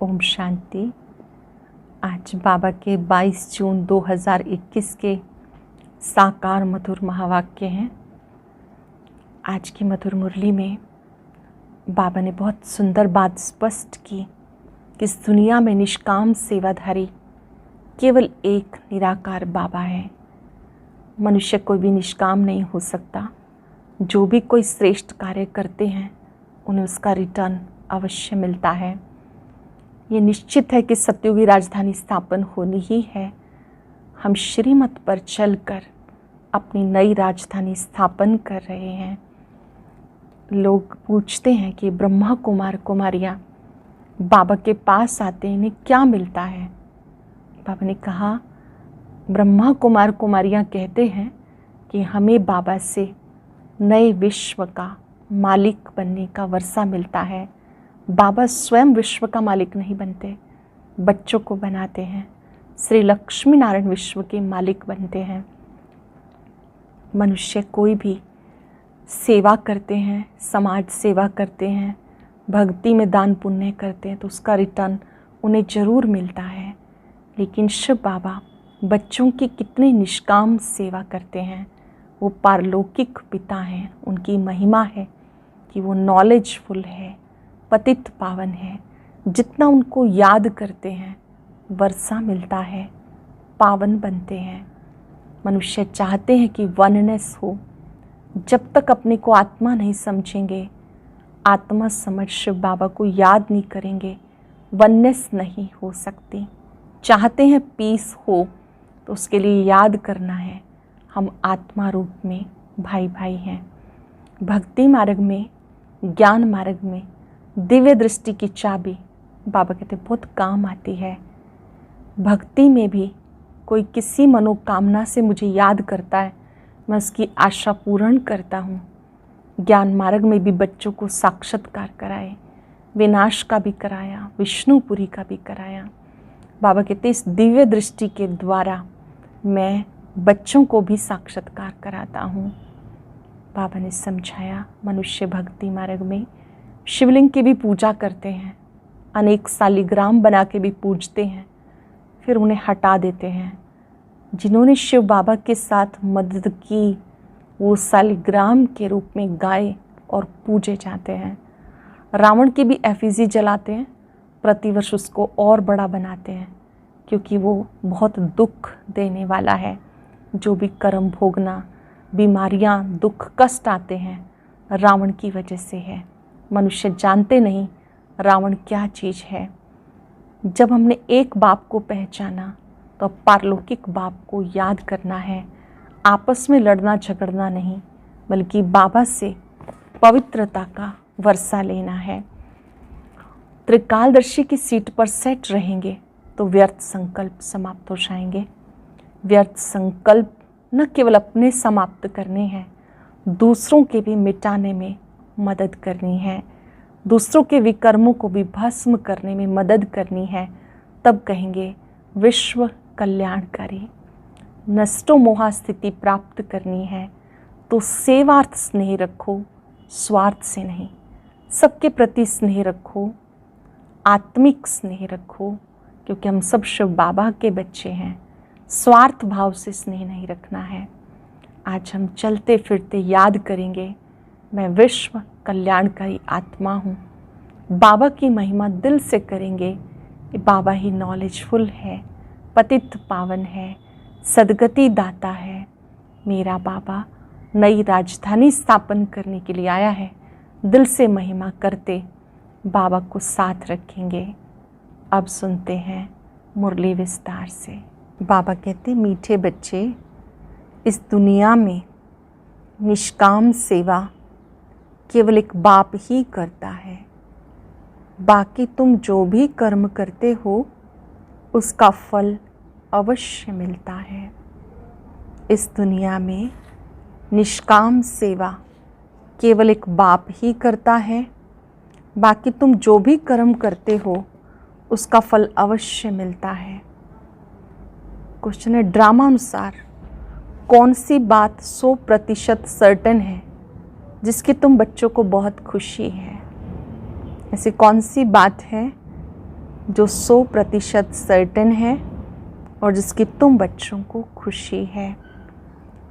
ओम शांति। आज बाबा के 22 जून 2021 के साकार मधुर महावाक्य हैं। आज की मधुर मुरली में बाबा ने बहुत सुंदर बात स्पष्ट की कि इस दुनिया में निष्काम सेवाधारी केवल एक निराकार बाबा है। मनुष्य कोई भी निष्काम नहीं हो सकता। जो भी कोई श्रेष्ठ कार्य करते हैं उन्हें उसका रिटर्न अवश्य मिलता है। ये निश्चित है कि सत्युगी राजधानी स्थापन होनी ही है। हम श्रीमत पर चलकर अपनी नई राजधानी स्थापन कर रहे हैं। लोग पूछते हैं कि ब्रह्मा कुमार कुमारियाँ बाबा के पास आते हैं, इन्हें क्या मिलता है? बाबा ने कहा, ब्रह्मा कुमार कुमारियाँ कहते हैं कि हमें बाबा से नए विश्व का मालिक बनने का वर्षा मिलता है। बाबा स्वयं विश्व का मालिक नहीं बनते, बच्चों को बनाते हैं। श्री लक्ष्मी नारायण विश्व के मालिक बनते हैं। मनुष्य कोई भी सेवा करते हैं, समाज सेवा करते हैं, भक्ति में दान पुण्य करते हैं तो उसका रिटर्न उन्हें ज़रूर मिलता है। लेकिन शिव बाबा बच्चों की कितनी निष्काम सेवा करते हैं। वो पारलौकिक पिता हैं। उनकी महिमा है कि वो नॉलेजफुल है, पतित पावन है। जितना उनको याद करते हैं वर्षा मिलता है, पावन बनते हैं। मनुष्य चाहते हैं कि वननेस हो। जब तक अपने को आत्मा नहीं समझेंगे, आत्मा समझ शिव बाबा को याद नहीं करेंगे, वननेस नहीं हो सकती। चाहते हैं पीस हो तो उसके लिए याद करना है हम आत्मा रूप में भाई भाई हैं। भक्ति मार्ग में, ज्ञान मार्ग में दिव्य दृष्टि की चाबी बाबा कहते बहुत काम आती है। भक्ति में भी कोई किसी मनोकामना से मुझे याद करता है, मैं उसकी आशा पूर्ण करता हूँ। ज्ञान मार्ग में भी बच्चों को साक्षात्कार कराए, विनाश का भी कराया, विष्णुपुरी का भी कराया। बाबा कहते इस दिव्य दृष्टि के द्वारा मैं बच्चों को भी साक्षात्कार कराता हूँ। बाबा ने समझाया मनुष्य भक्ति मार्ग में शिवलिंग की भी पूजा करते हैं, अनेक शालिग्राम बना के भी पूजते हैं, फिर उन्हें हटा देते हैं। जिन्होंने शिव बाबा के साथ मदद की वो शालिग्राम के रूप में गाए और पूजे जाते हैं। रावण की भी एफिजी जलाते हैं, प्रतिवर्ष उसको और बड़ा बनाते हैं क्योंकि वो बहुत दुख देने वाला है। जो भी कर्म भोगना, बीमारियां, दुख, कष्ट आते हैं रावण की वजह से है। मनुष्य जानते नहीं रावण क्या चीज़ है। जब हमने एक बाप को पहचाना तो अब पारलौकिक बाप को याद करना है। आपस में लड़ना झगड़ना नहीं, बल्कि बाबा से पवित्रता का वर्षा लेना है। त्रिकालदर्शी की सीट पर सेट रहेंगे तो व्यर्थ संकल्प समाप्त हो जाएंगे। व्यर्थ संकल्प न केवल अपने समाप्त करने हैं, दूसरों के भी मिटाने में मदद करनी है। दूसरों के विकर्मों को भी भस्म करने में मदद करनी है। तब कहेंगे विश्व कल्याणकारी। नष्टो मोहा स्थिति प्राप्त करनी है तो सेवार्थ स्नेह रखो, स्वार्थ से नहीं। सबके प्रति स्नेह रखो, आत्मिक स्नेह रखो, क्योंकि हम सब शिव बाबा के बच्चे हैं। स्वार्थ भाव से स्नेह नहीं रखना है। आज हम चलते फिरते याद करेंगे मैं विश्व कल्याणकारी आत्मा हूँ। बाबा की महिमा दिल से करेंगे कि बाबा ही नॉलेजफुल है, पतित पावन है, सदगति दाता है। मेरा बाबा नई राजधानी स्थापन करने के लिए आया है। दिल से महिमा करते बाबा को साथ रखेंगे। अब सुनते हैं मुरली विस्तार से। बाबा कहते मीठे बच्चे, इस दुनिया में निष्काम सेवा केवल एक बाप ही करता है। बाकी तुम जो भी कर्म करते हो उसका फल अवश्य मिलता है। इस दुनिया में निष्काम सेवा केवल एक बाप ही करता है। बाकी तुम जो भी कर्म करते हो उसका फल अवश्य मिलता है। क्वेश्चन है, ड्रामा अनुसार कौन सी बात 100% सर्टेन है जिसकी तुम बच्चों को बहुत खुशी है? ऐसी कौन सी बात है जो 100% सर्टेन है और जिसकी तुम बच्चों को खुशी है।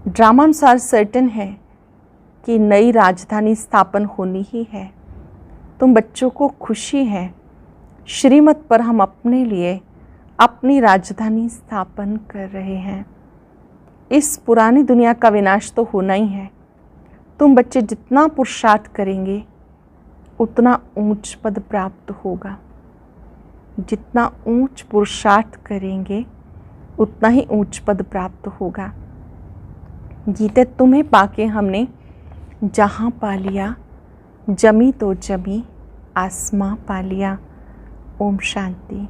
ड्रामानुसार सर्टेन है कि नई राजधानी स्थापन होनी ही है। तुम बच्चों को खुशी है, श्रीमत पर हम अपने लिए अपनी राजधानी स्थापन कर रहे हैं। इस पुरानी दुनिया का विनाश तो होना ही है। तुम बच्चे जितना पुरुषार्थ करेंगे उतना ऊंच पद प्राप्त होगा। जितना ऊंच पुरुषार्थ करेंगे उतना ही ऊंच पद प्राप्त होगा। गीते तुम्हें पाके हमने जहाँ पा लिया, जमी तो जमी, आसमां पा लिया। ओम शांति।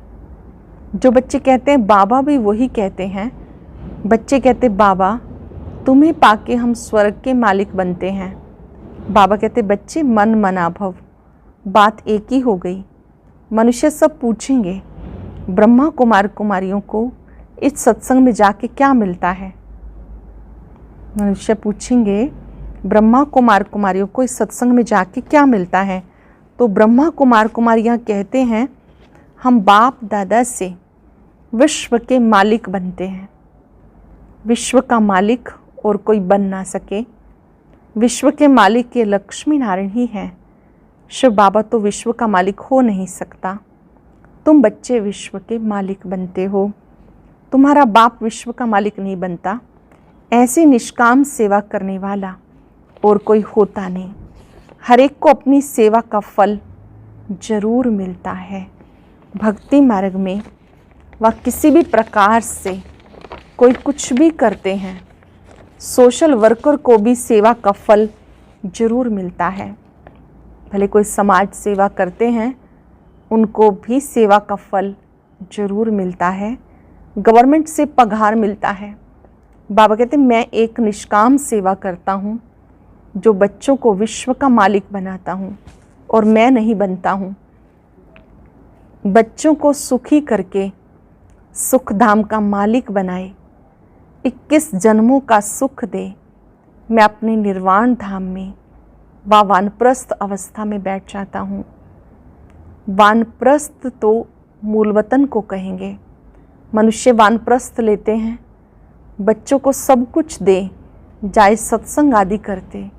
जो बच्चे कहते हैं बाबा भी वही कहते हैं। बच्चे कहते बाबा तुम्हें पाके हम स्वर्ग के मालिक बनते हैं। बाबा कहते बच्चे मन मना भव, बात एक ही हो गई। मनुष्य सब पूछेंगे ब्रह्मा कुमार कुमारियों को इस सत्संग में जाके क्या मिलता है। मनुष्य पूछेंगे ब्रह्मा कुमार कुमारियों को इस सत्संग में जाके क्या मिलता है। तो ब्रह्मा कुमार कुमारियाँ कहते हैं हम बाप दादा से विश्व के मालिक बनते हैं। विश्व का मालिक और कोई बन ना सके। विश्व के मालिक ये लक्ष्मी नारायण ही हैं। शिव बाबा तो विश्व का मालिक हो नहीं सकता। तुम बच्चे विश्व के मालिक बनते हो। तुम्हारा बाप विश्व का मालिक नहीं बनता। ऐसी निष्काम सेवा करने वाला और कोई होता नहीं। हर एक को अपनी सेवा का फल जरूर मिलता है। भक्ति मार्ग में वह किसी भी प्रकार से कोई कुछ भी करते हैं, सोशल वर्कर को भी सेवा का फल जरूर मिलता है। भले कोई समाज सेवा करते हैं, उनको भी सेवा का फल जरूर मिलता है। गवर्नमेंट से पगार मिलता है। बाबा कहते हैं मैं एक निष्काम सेवा करता हूँ जो बच्चों को विश्व का मालिक बनाता हूँ और मैं नहीं बनता हूँ। बच्चों को सुखी करके सुख धाम का मालिक बनाए, 21 जन्मों का सुख दे। मैं अपने निर्वाण धाम में व वानप्रस्थ अवस्था में बैठ जाता हूँ। वानप्रस्थ तो मूल वतन को कहेंगे। मनुष्य वानप्रस्थ लेते हैं, बच्चों को सब कुछ दे, जाए सत्संग आदि करते,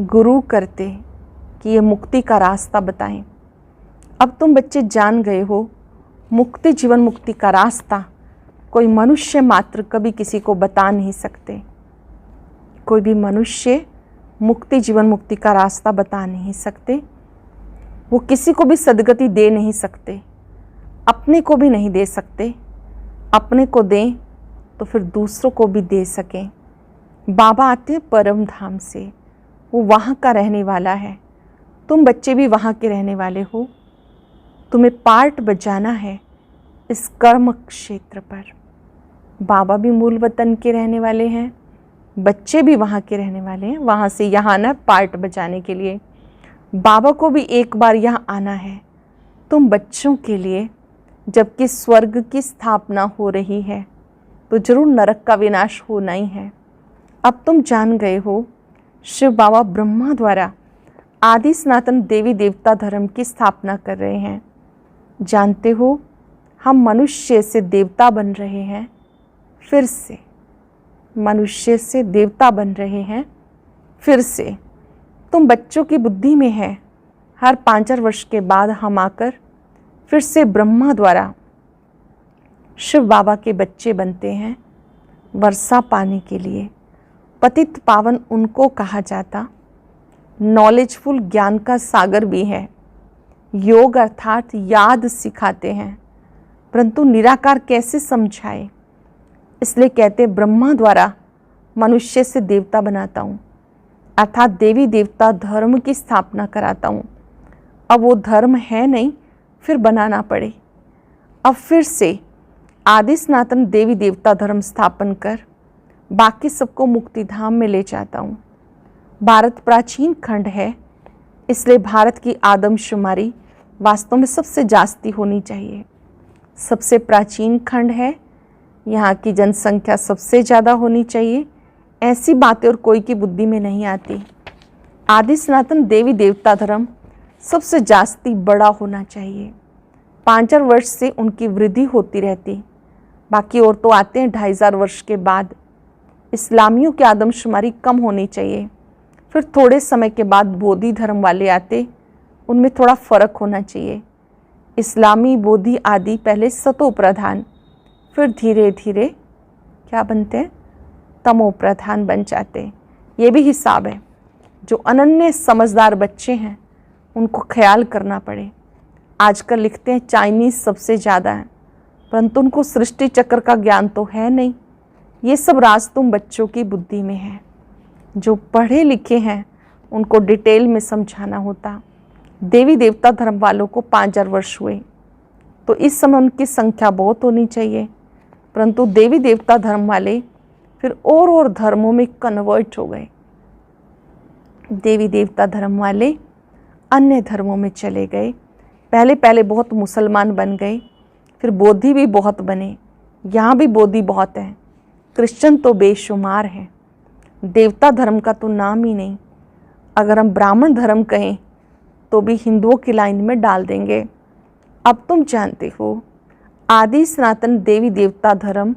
गुरु करते कि ये मुक्ति का रास्ता बताएं। अब तुम बच्चे जान गए हो मुक्ति, जीवन मुक्ति का रास्ता कोई मनुष्य मात्र कभी किसी को बता नहीं सकते। कोई भी मनुष्य मुक्ति, जीवन मुक्ति का रास्ता बता नहीं सकते। वो किसी को भी सद्गति दे नहीं सकते, अपने को भी नहीं दे सकते। अपने को दें तो फिर दूसरों को भी दे सकें। बाबा आते हैं परम धाम से, वो वहाँ का रहने वाला है। तुम बच्चे भी वहाँ के रहने वाले हो। तुम्हें पार्ट बजाना है इस कर्म क्षेत्र पर। बाबा भी मूल वतन के रहने वाले हैं, बच्चे भी वहाँ के रहने वाले हैं। वहाँ से यहाँ आना पार्ट बजाने के लिए। बाबा को भी एक बार यहाँ आना है तुम बच्चों के लिए। जबकि स्वर्ग की स्थापना हो रही है तो जरूर नरक का विनाश होना ही है। अब तुम जान गए हो शिव बाबा ब्रह्मा द्वारा आदि सनातन देवी देवता धर्म की स्थापना कर रहे हैं। जानते हो हम मनुष्य से देवता बन रहे हैं। फिर से मनुष्य से देवता बन रहे हैं। फिर से तुम बच्चों की बुद्धि में है हर 5 वर्ष के बाद हम आकर फिर से ब्रह्मा द्वारा शिव बाबा के बच्चे बनते हैं वर्षा पाने के लिए। पतित पावन उनको कहा जाता। नॉलेजफुल ज्ञान का सागर भी है। योग अर्थात याद सिखाते हैं, परंतु निराकार कैसे समझाए। इसलिए कहते ब्रह्मा द्वारा मनुष्य से देवता बनाता हूँ, अर्थात देवी देवता धर्म की स्थापना कराता हूँ। अब वो धर्म है नहीं, फिर बनाना पड़े। अब फिर से आदि सनातन देवी देवता धर्म स्थापन कर बाकी सबको मुक्ति धाम में ले जाता हूँ। भारत प्राचीन खंड है, इसलिए भारत की आदमशुमारी वास्तव में सबसे जास्ती होनी चाहिए। सबसे प्राचीन खंड है, यहाँ की जनसंख्या सबसे ज़्यादा होनी चाहिए। ऐसी बातें और कोई की बुद्धि में नहीं आती। आदि सनातन देवी देवता धर्म सबसे जास्ती बड़ा होना चाहिए। 5,000 वर्ष से उनकी वृद्धि होती रहती। बाकी और तो आते हैं 2,500 वर्ष के बाद। इस्लामियों की आदमशुमारी कम होनी चाहिए। फिर थोड़े समय के बाद बोधि धर्म वाले आते, उनमें थोड़ा फ़र्क होना चाहिए। इस्लामी, बोधि आदि पहले सतो प्रधान, फिर धीरे धीरे क्या बनते हैं, तमो प्रधान बन जाते। ये भी हिसाब है। जो अनन्य समझदार बच्चे हैं उनको ख्याल करना पड़े। आजकल लिखते हैं चाइनीज़ सबसे ज़्यादा है, परंतु उनको सृष्टि चक्र का ज्ञान तो है नहीं। ये सब राज तुम बच्चों की बुद्धि में है। जो पढ़े लिखे हैं उनको डिटेल में समझाना होता। देवी देवता धर्म वालों को 5,000 वर्ष हुए, तो इस समय उनकी संख्या बहुत होनी चाहिए, परंतु देवी देवता धर्म वाले फिर और धर्मों में कन्वर्ट हो गए। देवी देवता धर्म वाले अन्य धर्मों में चले गए। पहले पहले बहुत मुसलमान बन गए, फिर बोधि भी बहुत बने। यहाँ भी बोधि बहुत है। क्रिश्चियन तो बेशुमार हैं। देवता धर्म का तो नाम ही नहीं। अगर हम ब्राह्मण धर्म कहें तो भी हिंदुओं की लाइन में डाल देंगे। अब तुम जानते हो आदि सनातन देवी देवता धर्म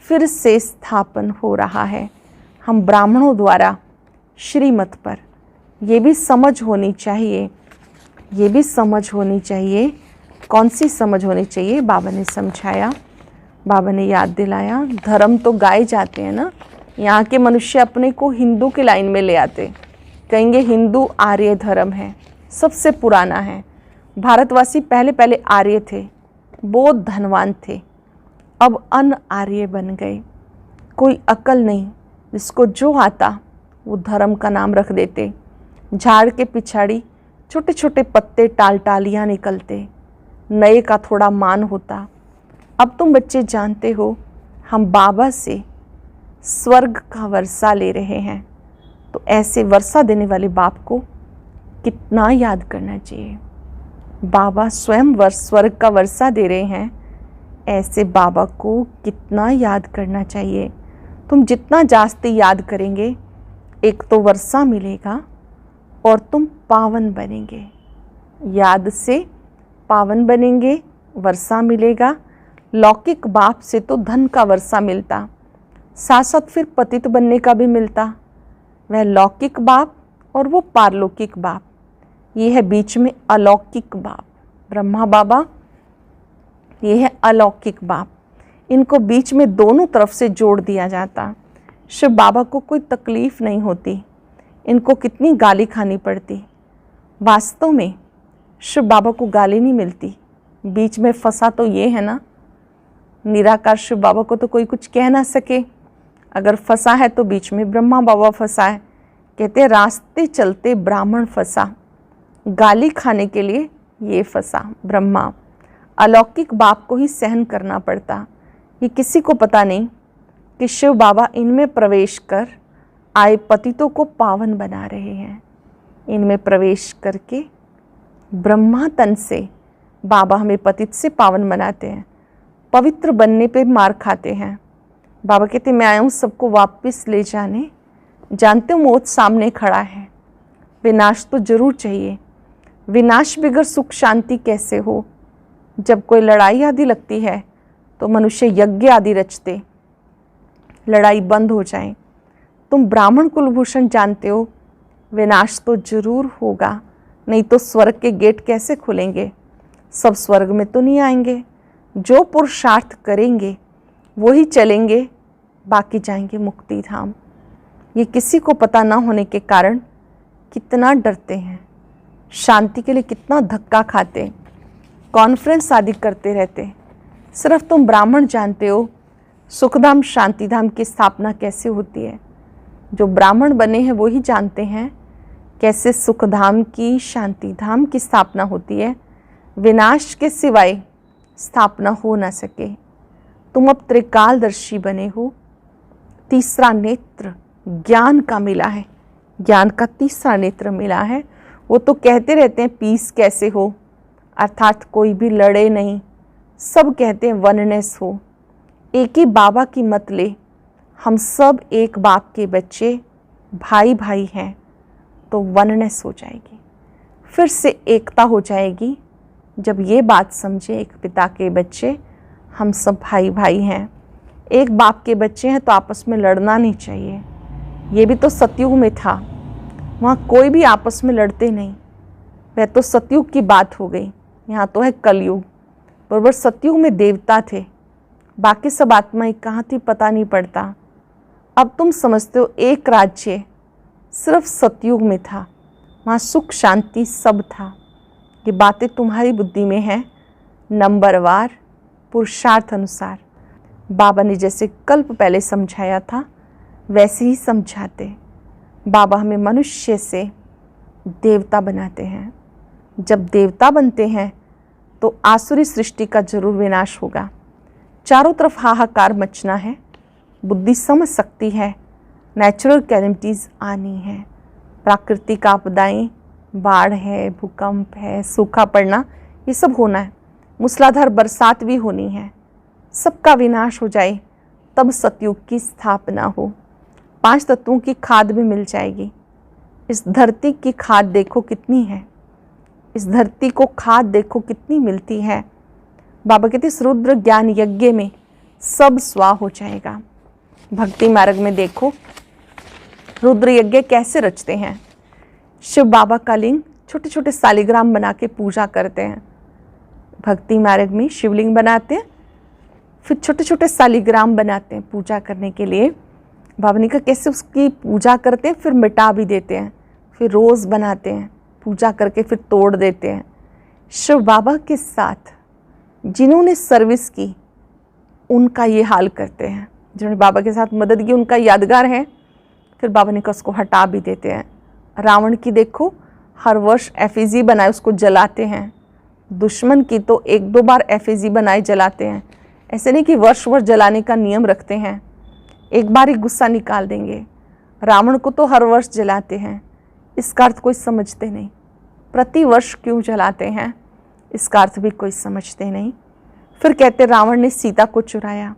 फिर से स्थापन हो रहा है, हम ब्राह्मणों द्वारा श्रीमत पर। ये भी समझ होनी चाहिए, ये भी समझ होनी चाहिए। कौन सी समझ होनी चाहिए? बाबा ने समझाया, बाबा ने याद दिलाया। धर्म तो गाए जाते हैं ना। यहाँ के मनुष्य अपने को हिंदू की लाइन में ले आते, कहेंगे हिंदू आर्य धर्म है, सबसे पुराना है। भारतवासी पहले पहले आर्य थे, बहुत धनवान थे, अब अन आर्य बन गए। कोई अकल नहीं, जिसको जो आता वो धर्म का नाम रख देते। झाड़ के पिछाड़ी छोटे छोटे पत्ते टाल टालियाँ निकलते, नए का थोड़ा मान होता। अब तुम बच्चे जानते हो हम बाबा से स्वर्ग का वर्षा ले रहे हैं, तो ऐसे वर्षा देने वाले बाप को कितना याद करना चाहिए। बाबा स्वयं स्वर्ग का वर्षा दे रहे हैं, ऐसे बाबा को कितना याद करना चाहिए। तुम जितना जास्ती याद करेंगे, एक तो वर्षा मिलेगा और तुम पावन बनेंगे। याद से पावन बनेंगे, वर्षा मिलेगा। लौकिक बाप से तो धन का वर्षा मिलता, साथ साथ फिर पतित बनने का भी मिलता। वह लौकिक बाप और वो पारलौकिक बाप, ये है बीच में अलौकिक बाप। ब्रह्मा बाबा, ये है अलौकिक बाप। इनको बीच में दोनों तरफ से जोड़ दिया जाता। शिव बाबा को कोई तकलीफ़ नहीं होती, इनको कितनी गाली खानी पड़ती। वास्तव में शिव बाबा को गाली नहीं मिलती, बीच में फंसा तो ये है ना। निराकार शिव बाबा को तो कोई कुछ कह ना सके। अगर फंसा है तो बीच में ब्रह्मा बाबा फंसा है। कहते हैं रास्ते चलते ब्राह्मण फंसा, गाली खाने के लिए ये फंसा ब्रह्मा। अलौकिक बाप को ही सहन करना पड़ता। ये किसी को पता नहीं कि शिव बाबा इनमें प्रवेश कर आए पतितों को पावन बना रहे हैं। इनमें प्रवेश करके ब्रह्मा तन से बाबा हमें पतित से पावन बनाते हैं। पवित्र बनने पे मार खाते हैं। बाबा कहते मैं आया हूँ सबको वापस ले जाने। जानते हो मौत सामने खड़ा है, विनाश तो जरूर चाहिए। विनाश बगैर सुख शांति कैसे हो? जब कोई लड़ाई आदि लगती है तो मनुष्य यज्ञ आदि रचते, लड़ाई बंद हो जाए। तुम ब्राह्मण कुलभूषण जानते हो विनाश तो जरूर होगा, नहीं तो स्वर्ग के गेट कैसे खुलेंगे? सब स्वर्ग में तो नहीं आएंगे। जो पुरुषार्थ करेंगे वही चलेंगे, बाकी जाएंगे मुक्ति धाम। ये किसी को पता ना होने के कारण कितना डरते हैं, शांति के लिए कितना धक्का खाते, कॉन्फ्रेंस आदि करते रहते। सिर्फ तुम ब्राह्मण जानते हो सुखधाम शांतिधाम की स्थापना कैसे होती है। जो ब्राह्मण बने हैं वो ही जानते हैं कैसे सुखधाम की शांतिधाम की स्थापना होती है। विनाश के सिवाय स्थापना हो ना सके। तुम अब त्रिकालदर्शी बने हो। तीसरा नेत्र ज्ञान का मिला है, ज्ञान का तीसरा नेत्र मिला है। वो तो कहते रहते हैं पीस कैसे हो, अर्थात कोई भी लड़े नहीं, सब कहते हैं वननेस हो। एक ही बाबा की मत ले, हम सब एक बाप के बच्चे, भाई भाई हैं, तो वननेस हो जाएगी, फिर से एकता हो जाएगी। जब ये बात समझे, एक पिता के बच्चे, हम सब भाई भाई हैं, एक बाप के बच्चे हैं, तो आपस में लड़ना नहीं चाहिए। ये भी तो सतयुग में था, वहाँ कोई भी आपस में लड़ते नहीं। वह तो सतयुग की बात हो गई, यहाँ तो है कलयुग। बराबर सतयुग में देवता थे, बाकी सब आत्माएं कहाँ थी पता नहीं पड़ता। अब तुम समझते हो एक राज्य सिर्फ सतयुग में था, वहाँ सुख शांति सब था। ये बातें तुम्हारी बुद्धि में हैं, नंबरवार पुरुषार्थ अनुसार। बाबा ने जैसे कल्प पहले समझाया था वैसे ही समझाते। बाबा हमें मनुष्य से देवता बनाते हैं। जब देवता बनते हैं तो आसुरी सृष्टि का जरूर विनाश होगा। चारों तरफ हाहाकार मचना है, बुद्धि समझ सकती है, नेचुरल कैलेमिटीज़ आनी है, प्राकृतिक आपदाएं, बाढ़ है, भूकंप है, सूखा पड़ना, ये सब होना है। मूसलाधार बरसात भी होनी है, सबका विनाश हो जाए तब सतयुग की स्थापना हो। 5 तत्वों की खाद भी मिल जाएगी। इस धरती की खाद देखो कितनी है, इस धरती को खाद देखो कितनी मिलती है। बाबा कहते इस रुद्र ज्ञान यज्ञ में सब स्वाह हो जाएगा। भक्ति मार्ग में देखो रुद्र यज्ञ कैसे रचते हैं। शिव बाबा का लिंग छोटे छोटे सालिग्राम बना के पूजा करते हैं। भक्ति मार्ग में शिवलिंग बनाते हैं, फिर छोटे छोटे सालिग्राम बनाते हैं पूजा करने के लिए। बाबा ने कहा कैसे उसकी पूजा करते हैं, फिर मिटा भी देते हैं, फिर रोज़ बनाते हैं, पूजा करके फिर तोड़ देते हैं। शिव बाबा के साथ जिन्होंने सर्विस की उनका ये हाल करते हैं, जिन्होंने बाबा के साथ मदद की उनका यादगार है, फिर बाबा ने कहा उसको हटा भी देते हैं। रावण की देखो हर वर्ष एफिजी बनाए उसको जलाते हैं। दुश्मन की तो 1-2 बार एफिजी बनाए जलाते हैं। ऐसे नहीं कि वर्ष वर्ष जलाने का नियम रखते हैं, एक बार ही गुस्सा निकाल देंगे। रावण को तो हर वर्ष जलाते हैं, इसका अर्थ कोई समझते नहीं। प्रति वर्ष क्यों जलाते हैं, इसका अर्थ भी कोई समझते नहीं। फिर कहते रावण ने सीता को चुराया,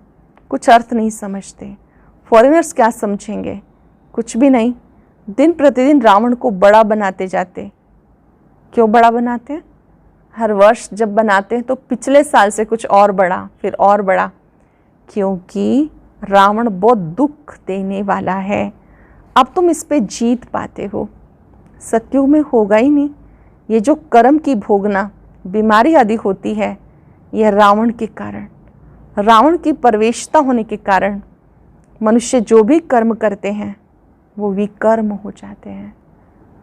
कुछ अर्थ नहीं समझते। फॉरेनर्स क्या समझेंगे, कुछ भी नहीं। दिन प्रतिदिन रावण को बड़ा बनाते जाते। क्यों बड़ा बनाते हैं? हर वर्ष जब बनाते हैं तो पिछले साल से कुछ और बड़ा, फिर और बड़ा, क्योंकि रावण बहुत दुख देने वाला है। अब तुम इस पे जीत पाते हो, सतयुग में होगा ही नहीं। ये जो कर्म की भोगना बीमारी आदि होती है, यह रावण के कारण, रावण की परवेशता होने के कारण मनुष्य जो भी कर्म करते हैं वो विकर्म हो जाते हैं।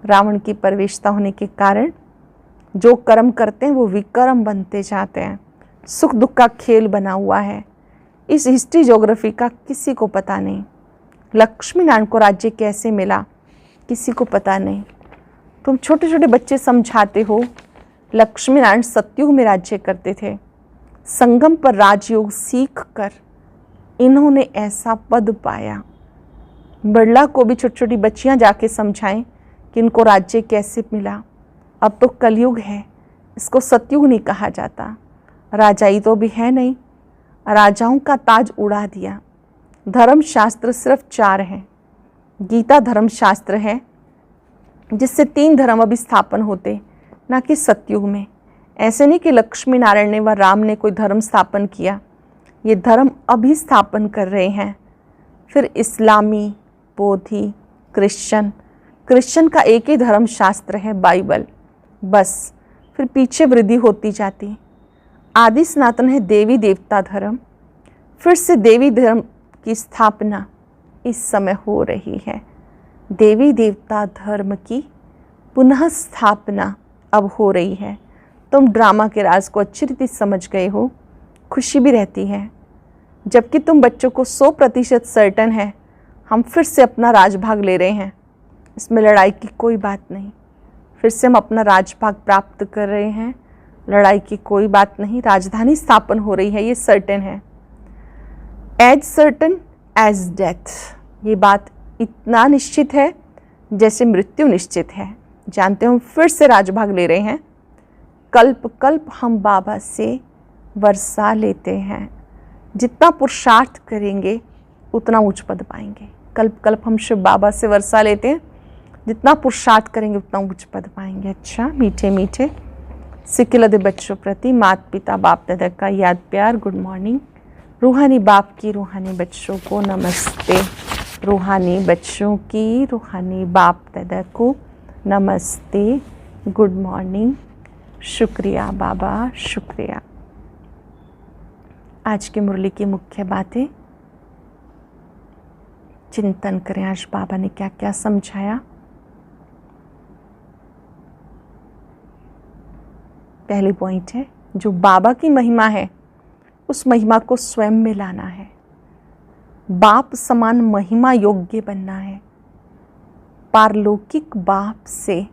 रावण की परवेशता होने के कारण जो कर्म करते हैं वो विकर्म बनते जाते हैं। सुख दुख का खेल बना हुआ है। इस हिस्ट्री ज्योग्राफी का किसी को पता नहीं। लक्ष्मी नारायण को राज्य कैसे मिला, किसी को पता नहीं। तुम छोटे छोटे बच्चे समझाते हो लक्ष्मी नारायण सतयुग में राज्य करते थे। संगम पर राजयोग सीख कर इन्होंने ऐसा पद पाया। बड़ला को भी छोटी छोटी बच्चियां जाके समझाएं कि इनको राज्य कैसे मिला। अब तो कलयुग है, इसको सतयुग नहीं कहा जाता। राजाई तो भी है नहीं, राजाओं का ताज उड़ा दिया। धर्मशास्त्र सिर्फ 4 हैं। गीता धर्मशास्त्र है जिससे 3 धर्म अभी स्थापन होते, ना कि सतयुग में। ऐसे नहीं कि लक्ष्मी नारायण ने व राम ने कोई धर्म स्थापन किया, ये धर्म अभी स्थापन कर रहे हैं। फिर इस्लामी, बौद्धि, क्रिश्चियन का एक ही धर्म शास्त्र है, बाइबल, बस। फिर पीछे वृद्धि होती जाती। आदि सनातन है देवी देवता धर्म। फिर से देवी धर्म की स्थापना इस समय हो रही है। देवी देवता धर्म की पुनः स्थापना अब हो रही है। तुम ड्रामा के राज को अच्छी रीति समझ गए हो, खुशी भी रहती है। जबकि तुम बच्चों को 100% सर्टन है हम फिर से अपना राजभाग ले रहे हैं, इसमें लड़ाई की कोई बात नहीं। फिर से हम अपना राजभाग प्राप्त कर रहे हैं, लड़ाई की कोई बात नहीं। राजधानी स्थापन हो रही है, ये सर्टेन है। एज सर्टन एज डेथ, ये बात इतना निश्चित है जैसे मृत्यु निश्चित है। जानते हो हम फिर से राजभाग ले रहे हैं। कल्प कल्प हम बाबा से वर्षा लेते हैं। जितना पुरुषार्थ करेंगे उतना उच्च पद पाएंगे। कल्प कल्प हम शिव बाबा से वर्षा लेते हैं, जितना पुरुषार्थ करेंगे उतना उच्च पद पाएंगे। अच्छा मीठे मीठे सिकिलदे बच्चों प्रति माता पिता बाप दादा का याद प्यार गुड मॉर्निंग। रूहानी बाप की रूहानी बच्चों को नमस्ते। रूहानी बच्चों की रूहानी बाप दादा को नमस्ते, गुड मॉर्निंग। शुक्रिया बाबा, शुक्रिया। आज की मुरली की मुख्य बातें चिंतन करें। आज बाबा ने क्या क्या समझाया। पहली पॉइंट है, जो बाबा की महिमा है उस महिमा को स्वयं में लाना है। बाप समान महिमा योग्य बनना है। पारलौकिक बाप से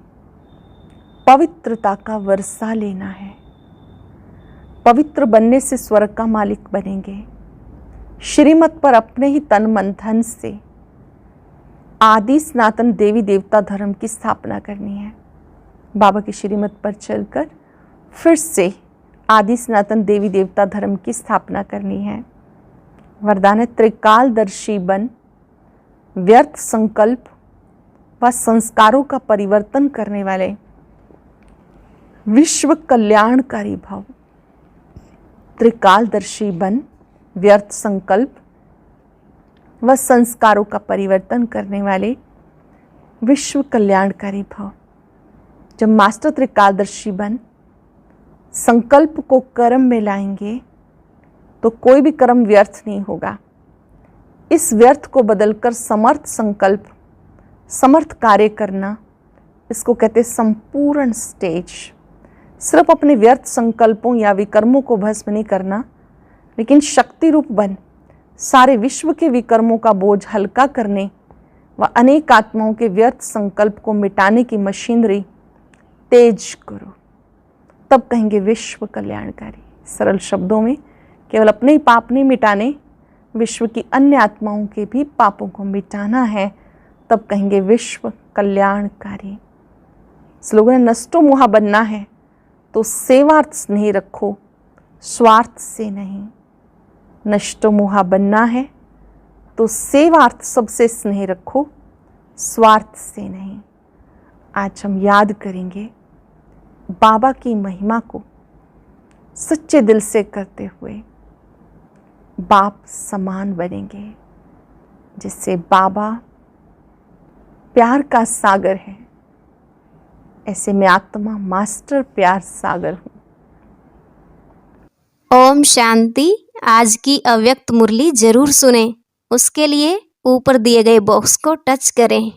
पवित्रता का वर्षा लेना है। पवित्र बनने से स्वर्ग का मालिक बनेंगे। श्रीमत पर अपने ही तन मन धन से आदि सनातन देवी देवता धर्म की स्थापना करनी है। बाबा की श्रीमत पर चलकर फिर से आदि सनातन देवी देवता धर्म की स्थापना करनी है। वरदान है, त्रिकालदर्शी बन, व्यर्थ संकल्प व संस्कारों का परिवर्तन करने वाले विश्व कल्याणकारी भव। त्रिकालदर्शी बन, व्यर्थ संकल्प व संस्कारों का परिवर्तन करने वाले विश्व कल्याणकारी भव। जब मास्टर त्रिकालदर्शी बन संकल्प को कर्म में लाएंगे तो कोई भी कर्म व्यर्थ नहीं होगा। इस व्यर्थ को बदलकर समर्थ संकल्प, समर्थ कार्य करना, इसको कहते हैं संपूर्ण स्टेज। सिर्फ अपने व्यर्थ संकल्पों या विकर्मों को भस्म नहीं करना, लेकिन शक्ति रूप बन सारे विश्व के विकर्मों का बोझ हल्का करने व अनेक आत्माओं के व्यर्थ संकल्प को मिटाने की मशीनरी तेज करो। तब कहेंगे विश्व कल्याणकारी। सरल शब्दों में, केवल अपने ही पाप नहीं मिटाने, विश्व की अन्य आत्माओं के भी पापों को मिटाना है, तब कहेंगे विश्व कल्याणकारी। स्लोगन, नष्टो मुहा बनना है तो सेवार्थ स्नेह रखो, स्वार्थ से नहीं। नष्टो मुहा बनना है तो सेवार्थ सबसे स्नेह रखो, स्वार्थ से नहीं। आज हम याद करेंगे बाबा की महिमा को सच्चे दिल से करते हुए बाप समान बनेंगे। जिससे बाबा प्यार का सागर है, ऐसे में आत्मा मास्टर प्यार सागर हूँ। ओम शांति। आज की अव्यक्त मुरली जरूर सुने। उसके लिए ऊपर दिए गए बॉक्स को टच करें।